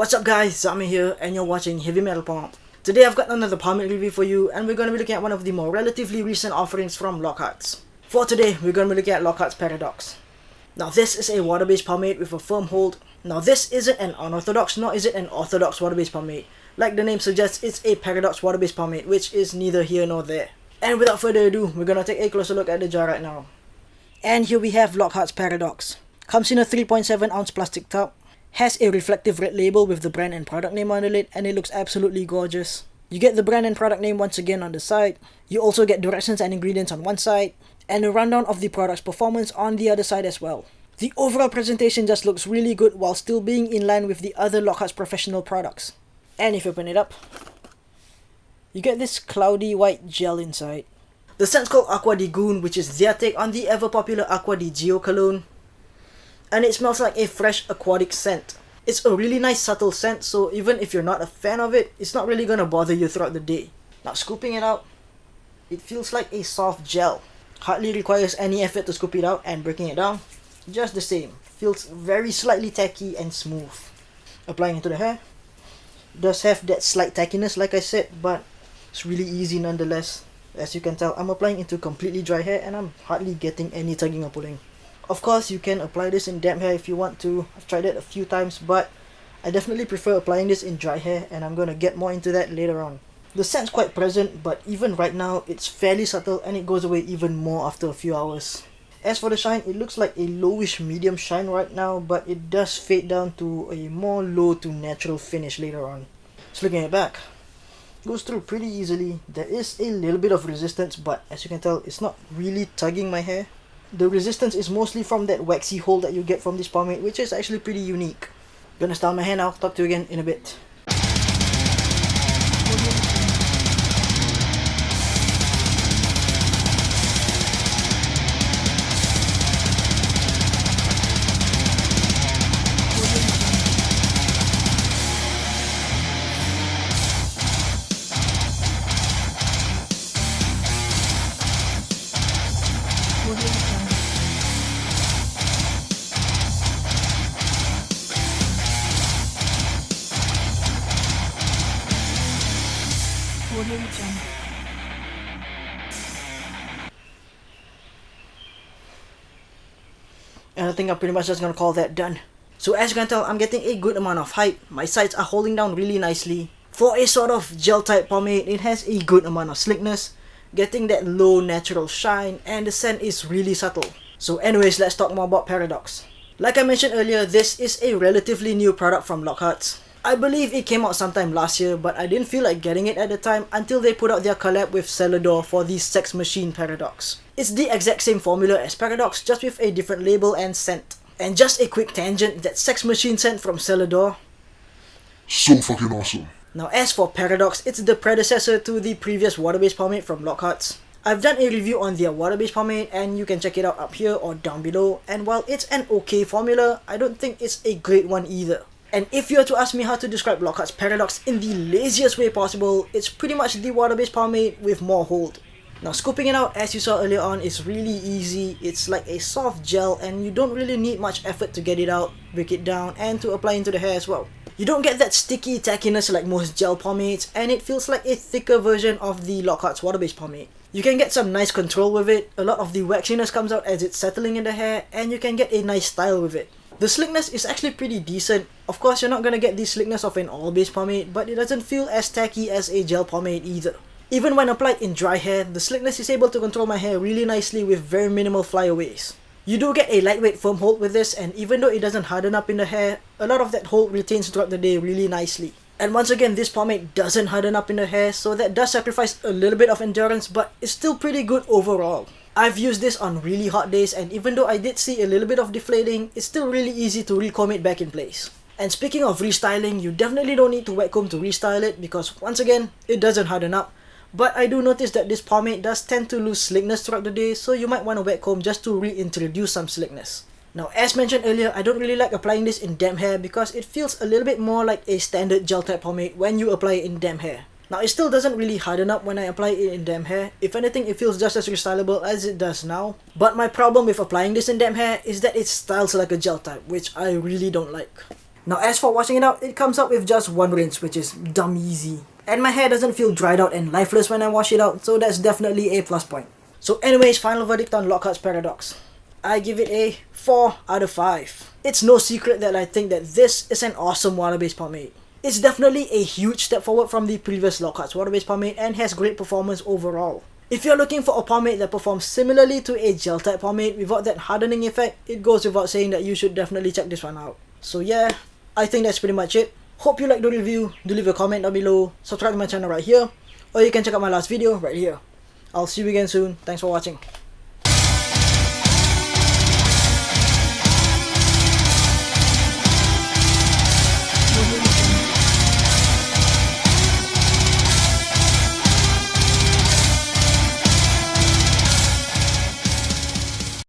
What's up guys, Zami here and you're watching Heavy Metal Pomp. Today I've got another pomade review for you and we're going to be looking at one of the more relatively recent offerings from Lockhart. For today, we're going to be looking at Lockhart's Paradox. Now this is a water-based pomade with a firm hold. Now this isn't an unorthodox nor is it an orthodox water-based pomade. Like the name suggests, it's a paradox water-based pomade, which is neither here nor there. And without further ado, we're going to take a closer look at the jar right now. And here we have Lockhart's Paradox. Comes in a 3.7 ounce plastic tub. Has a reflective red label with the brand and product name on the lid, and it looks absolutely gorgeous. You get the brand and product name once again on the side. You also get directions and ingredients on one side, and a rundown of the product's performance on the other side as well. The overall presentation just looks really good while still being in line with the other Lockhart's professional products. And if you open it up, you get this cloudy white gel inside. The scent's called Aqua di Goon, which is their take on the ever popular Aqua di Gio cologne. And it smells like a fresh aquatic scent. It's a really nice subtle scent, so even if you're not a fan of it, it's not really gonna bother you throughout the day. Now scooping it out, it feels like a soft gel. Hardly requires any effort to scoop it out, and breaking it down, just the same. Feels very slightly tacky and smooth. Applying it to the hair, does have that slight tackiness like I said, but it's really easy nonetheless. As you can tell, I'm applying it to completely dry hair and I'm hardly getting any tugging or pulling. Of course, you can apply this in damp hair if you want to. I've tried it a few times, but I definitely prefer applying this in dry hair, and I'm gonna get more into that later on. The scent's quite present, but even right now, it's fairly subtle and it goes away even more after a few hours. As for the shine, it looks like a lowish medium shine right now, but it does fade down to a more low to natural finish later on. So looking at it back, goes through pretty easily. There is a little bit of resistance, but as you can tell, it's not really tugging my hair. The resistance is mostly from that waxy hold that you get from this pomade, which is actually pretty unique. Gonna style my hair now, talk to you again in a bit. And I think I'm pretty much just gonna call that done. So as you can tell, I'm getting a good amount of height. My sides are holding down really nicely. For a sort of gel type pomade, it has a good amount of slickness, getting that low natural shine, and the scent is really subtle. So anyways, let's talk more about Paradox. Like I mentioned earlier, this is a relatively new product from Lockhart. I believe it came out sometime last year, but I didn't feel like getting it at the time until they put out their collab with Celador for the Sex Machine Paradox. It's the exact same formula as Paradox, just with a different label and scent. And just a quick tangent, that Sex Machine scent from Celador, so fucking awesome. Now as for Paradox, it's the predecessor to the previous water-based pomade from Lockhart. I've done a review on their water-based pomade and you can check it out up here or down below, and while it's an okay formula, I don't think it's a great one either. And if you were to ask me how to describe Lockhart's Paradox in the laziest way possible, it's pretty much the water-based pomade with more hold. Now scooping it out, as you saw earlier on, is really easy. It's like a soft gel and you don't really need much effort to get it out, break it down, and to apply into the hair as well. You don't get that sticky tackiness like most gel pomades, and it feels like a thicker version of the Lockhart's water-based pomade. You can get some nice control with it, a lot of the waxiness comes out as it's settling in the hair, and you can get a nice style with it. The slickness is actually pretty decent. Of course, you're not gonna get the slickness of an oil-based pomade, but it doesn't feel as tacky as a gel pomade either. Even when applied in dry hair, the slickness is able to control my hair really nicely with very minimal flyaways. You do get a lightweight firm hold with this, and even though it doesn't harden up in the hair, a lot of that hold retains throughout the day really nicely. And once again, this pomade doesn't harden up in the hair, so that does sacrifice a little bit of endurance, but it's still pretty good overall. I've used this on really hot days, and even though I did see a little bit of deflating, it's still really easy to recomb it back in place. And speaking of restyling, you definitely don't need to wet comb to restyle it, because once again, it doesn't harden up. But I do notice that this pomade does tend to lose slickness throughout the day, so you might want to wet comb just to reintroduce some slickness. Now as mentioned earlier, I don't really like applying this in damp hair because it feels a little bit more like a standard gel type pomade when you apply it in damp hair. Now it still doesn't really harden up when I apply it in damp hair. If anything, it feels just as restylable as it does now. But my problem with applying this in damp hair is that it styles like a gel type, which I really don't like. Now as for washing it out, it comes out with just one rinse, which is dumb easy. And my hair doesn't feel dried out and lifeless when I wash it out, so that's definitely a plus point. So anyways, final verdict on Lockhart's Paradox. I give it a 4 out of 5. It's no secret that I think that this is an awesome water-based pomade. It's definitely a huge step forward from the previous Lockhart's water-based pomade and has great performance overall. If you're looking for a pomade that performs similarly to a gel type pomade without that hardening effect, it goes without saying that you should definitely check this one out. So yeah, I think that's pretty much it. Hope you liked the review. Do leave a comment down below, subscribe to my channel right here, or you can check out my last video right here. I'll see you again soon. Thanks for watching.